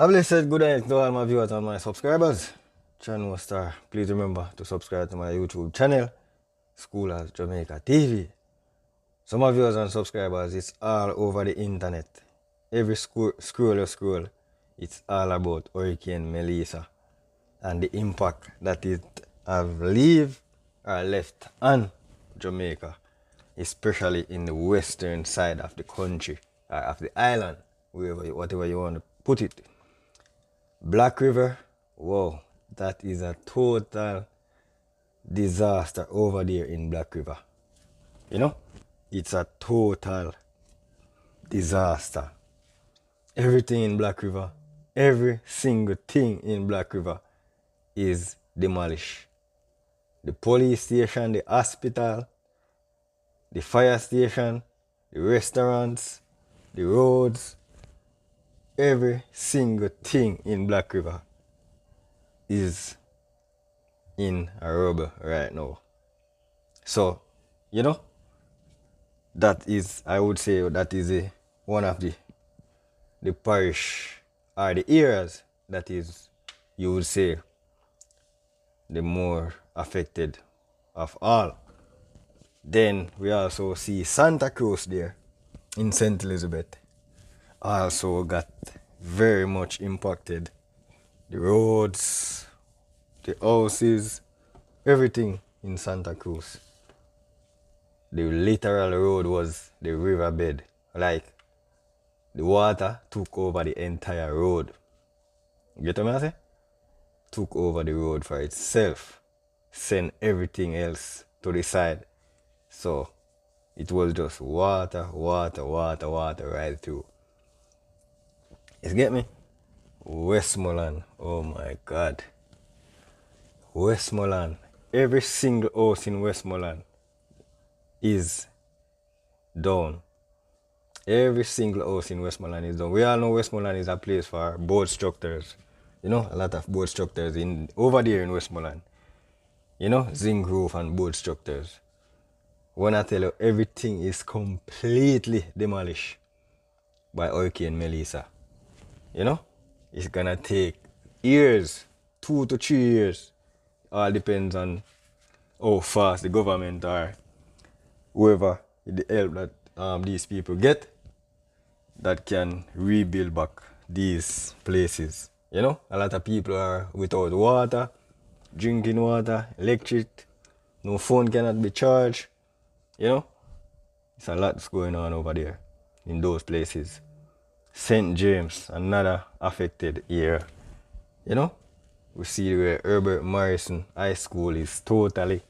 A blessed good night to all my viewers and my subscribers. Channel Star, please remember to subscribe to my YouTube channel, School as Jamaica TV. Some of viewers and subscribers, it's all over the internet. Every scroll you scroll, it's all about Hurricane Melissa and the impact that it have leave or left on Jamaica, especially in the western side of the country or of the island, whatever you want to put it. Black River, whoa, that is a total disaster over there in Black River. You know, it's a total disaster. Everything in Black River, every single thing in Black River is demolished. The police station, the hospital, the fire station, the restaurants, the roads, every single thing in Black River is in a rubble right now. So, you know, that is, I would say, that is one of the parish or the areas that is, you would say, the more affected of all. Then we also see Santa Cruz there in St. Elizabeth also got very much impacted. The roads, the houses, everything in Santa Cruz. The literal road was the riverbed. Like the water took over the entire road. You get what I say? Took over the road for itself. Sent everything else to the side. So it was just water, water, water, water right through. You get me? Westmoreland, oh my God. Westmoreland, every single house in Westmoreland is down. Every single house in Westmoreland is down. We all know Westmoreland is a place for boat structures. You know, a lot of boat structures in over there in Westmoreland. You know, zinc roof and boat structures. When I tell you, everything is completely demolished by Hurricane Melissa. You know, it's gonna take years, 2 to 3 years. All depends on how fast the government or whoever the help that these people get that can rebuild back these places. You know, a lot of people are without water, drinking water, electric, no phone cannot be charged. You know, it's a lot that's going on over there in those places. St. James, another affected area. You know, we see where Herbert Morrison High School is totally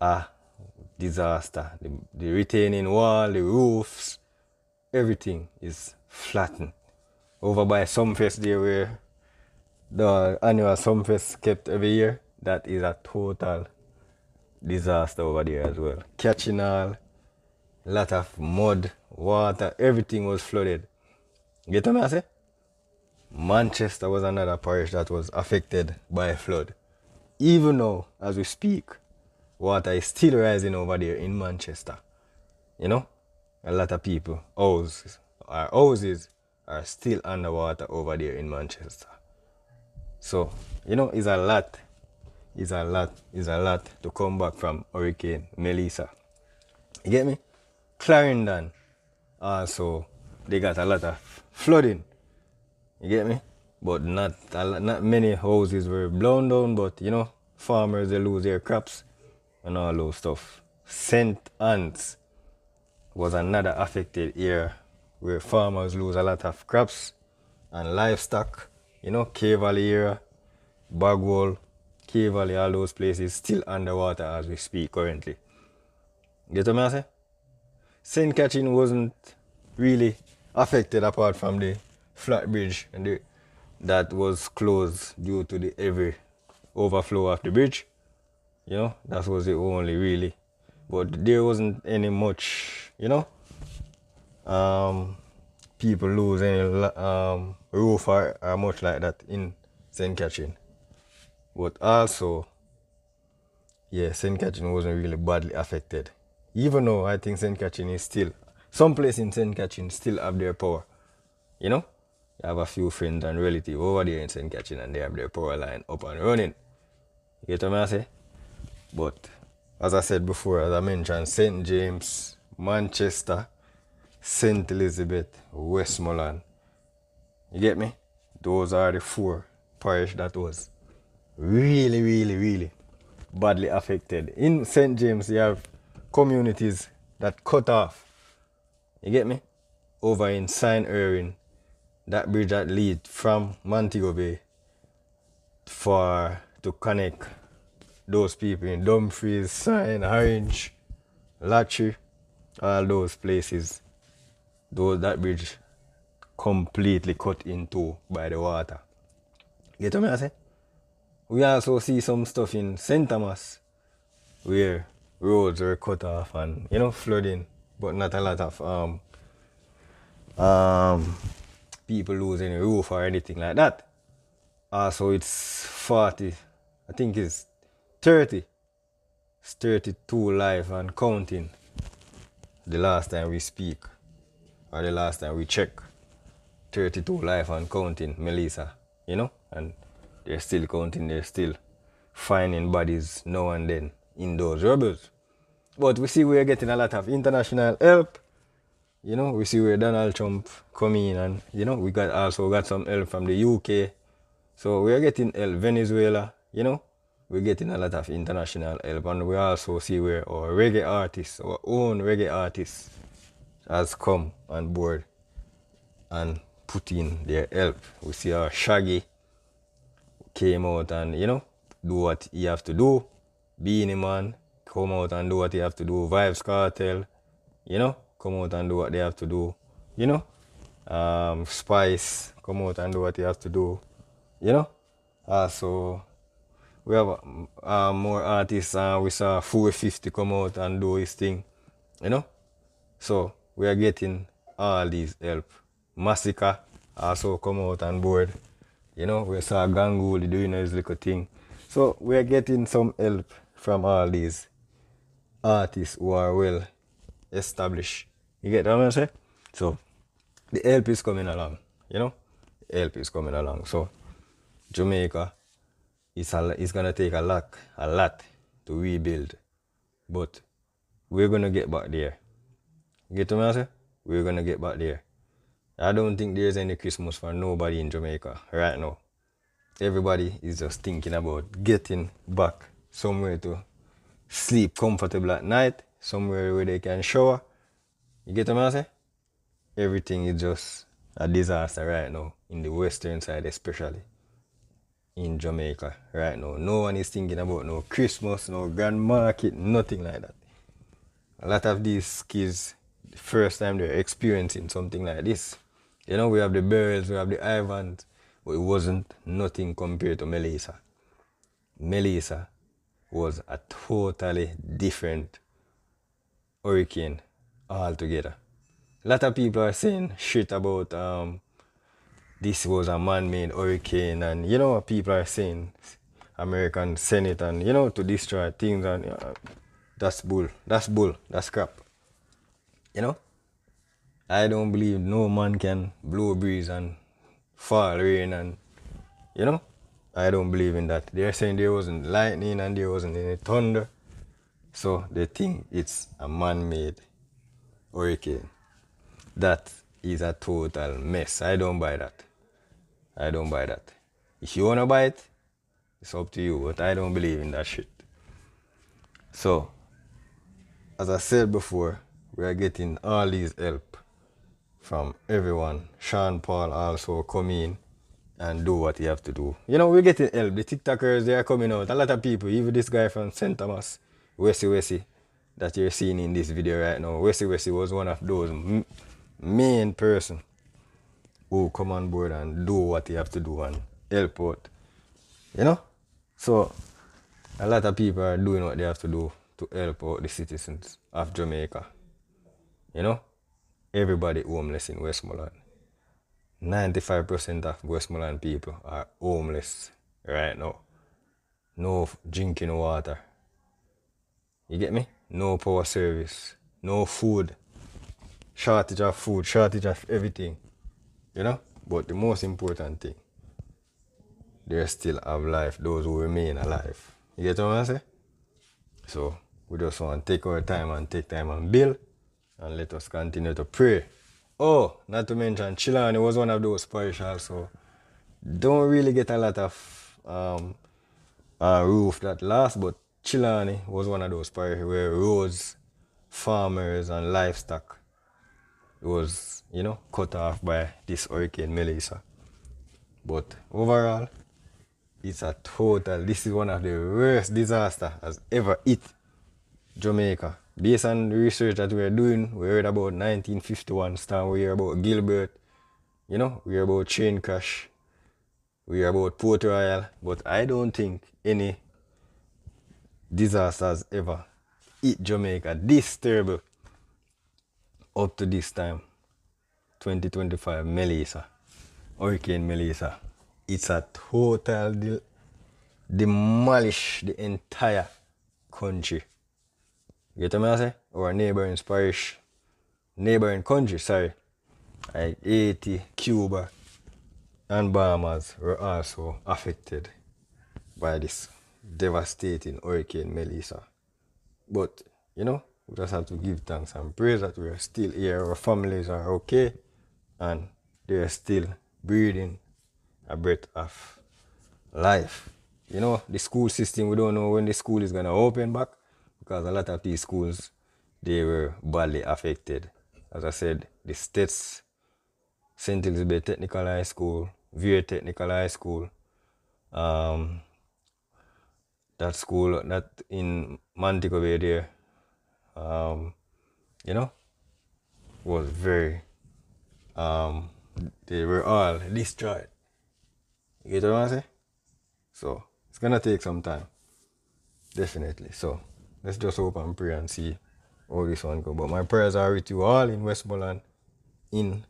a disaster. The retaining wall, the roofs, everything is flattened. Over by Sumfest there where the annual Sumfest kept every year, that is a total disaster over there as well. Catching all, lot of mud, water, everything was flooded. Get what I say? Manchester was another parish that was affected by a flood. Even now, as we speak, water is still rising over there in Manchester. You know, a lot of people, houses are still underwater over there in Manchester. So, you know, it's a lot to come back from Hurricane Melissa. You get me? Clarendon also, they got a lot of flooding. You get me? But not many houses were blown down, but you know, farmers they lose their crops and all those stuff. St. Anne's was another affected area where farmers lose a lot of crops and livestock. You know, K Valley area, Bagwell, K Valley, all those places still underwater as we speak currently. Get what I say? St. Catherine wasn't really affected apart from the flat bridge and that was closed due to the heavy overflow of the bridge. You know, that was the only really. But there wasn't any much, you know, people lose any roof or much like that in St. Catherine. But also, yeah, St. Catherine wasn't really badly affected. Even though I think St. Catherine is still, some place in St. Catherine still have their power. You know? You have a few friends and relatives over there in St. Catherine and they have their power line up and running. You get what I say? But as I said before, as I mentioned, St. James, Manchester, St. Elizabeth, Westmoreland. You get me? Those are the 4 parish that was really, really, really badly affected. In St. James, you have communities that cut off. You get me? Over in Saint Erin, that bridge that leads from Montego Bay to connect those people in Dumfries, Saint Orange, Latchy, all those places. That bridge completely cut into by the water. Get what I say? We also see some stuff in St. Thomas where roads were cut off and flooding, but not a lot of people losing a roof or anything like that. Also, it's 40, I think it's 30. It's 32 live and counting. The last time we speak, or the last time we check, 32 live and counting, Melissa, and they're still counting, they're still finding bodies now and then in those rubbles. But we see we're getting a lot of international help. We see where Donald Trump come in and, we also got some help from the UK. So we're getting help. Venezuela, we're getting a lot of international help. And we also see where our reggae artists, our own reggae artists, has come on board and put in their help. We see our Shaggy came out and, do what he have to do. Beanie Man, come out and do what he have to do. Vibes Cartel, come out and do what they have to do. Spice, come out and do what he has to do. So we have more artists. We saw 450 come out and do his thing. So we are getting all these help. Massacre also come out on board. We saw Ganguly doing his little thing. So we are getting some help from all these artists who are well established. You get what I'm saying? So the help is coming along, The help is coming along. So Jamaica it's gonna take a lot to rebuild. But we're gonna get back there. You get what I'm saying? We're gonna get back there. I don't think there's any Christmas for nobody in Jamaica right now. Everybody is just thinking about getting back somewhere to sleep comfortable at night, somewhere where they can shower. You get what I'm saying? Everything is just a disaster right now, in the western side especially, in Jamaica right now. No one is thinking about no Christmas, no grand market, nothing like that. A lot of these kids, the first time they're experiencing something like this. We have the Beryls, we have the Ivans, but it wasn't nothing compared to Melissa. Melissa was a totally different hurricane altogether. A lot of people are saying shit about this was a man-made hurricane, and people are saying American Senate and to destroy things, and that's bull, that's crap. I don't believe no man can blow breeze and fall rain, and I don't believe in that. They're saying there wasn't lightning and there wasn't any thunder, so they think it's a man-made hurricane. That is a total mess. I don't buy that. If you wanna buy it, it's up to you, but I don't believe in that shit. So, as I said before, we are getting all these help from everyone. Sean Paul also come in and do what he have to do. We're getting help. The TikTokers, they are coming out. A lot of people, even this guy from St. Thomas, Wessie, that you're seeing in this video right now. Wessie was one of those main person who come on board and do what he have to do and help out. So a lot of people are doing what they have to do to help out the citizens of Jamaica. Everybody homeless in Westmoreland. 95% of Westmoreland people are homeless right now. No drinking water. You get me? No power service. No food. Shortage of food. Shortage of everything. But the most important thing, they still have life, those who remain alive. You get what I'm saying? So we just want to take our time and build, and let us continue to pray. Oh, not to mention Chilani was one of those parish also. Don't really get a lot of roof that last, but Chilani was one of those parish where roads, farmers and livestock was, cut off by this Hurricane Melissa. But overall, this is one of the worst disaster has ever hit Jamaica. Based on the research that we're doing, we heard about 1951 storm, we heard about Gilbert, we heard about train crash, we heard about Port Royal, but I don't think any disaster has ever hit Jamaica this terrible up to this time. 2025 Melissa, Hurricane Melissa. It's a total demolish the entire country. You get what I say? Our neighboring country, like Haiti, Cuba, and Bahamas were also affected by this devastating Hurricane Melissa. But, we just have to give thanks and praise that we are still here, our families are okay, and they are still breathing a breath of life. The school system, we don't know when the school is going to open back, because a lot of these schools, they were badly affected. As I said, the states, St. Elizabeth Technical High School, Vere Technical High School, that school that in Montego Bay there, was very, they were all destroyed. You get what I'm saying? So, it's going to take some time. Definitely. So, let's just hope and pray and see how this one goes. But my prayers are with you all in Westmoreland, in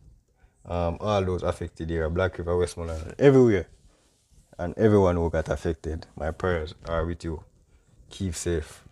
all those affected here, Black River, Westmoreland, everywhere. And everyone who got affected, my prayers are with you. Keep safe.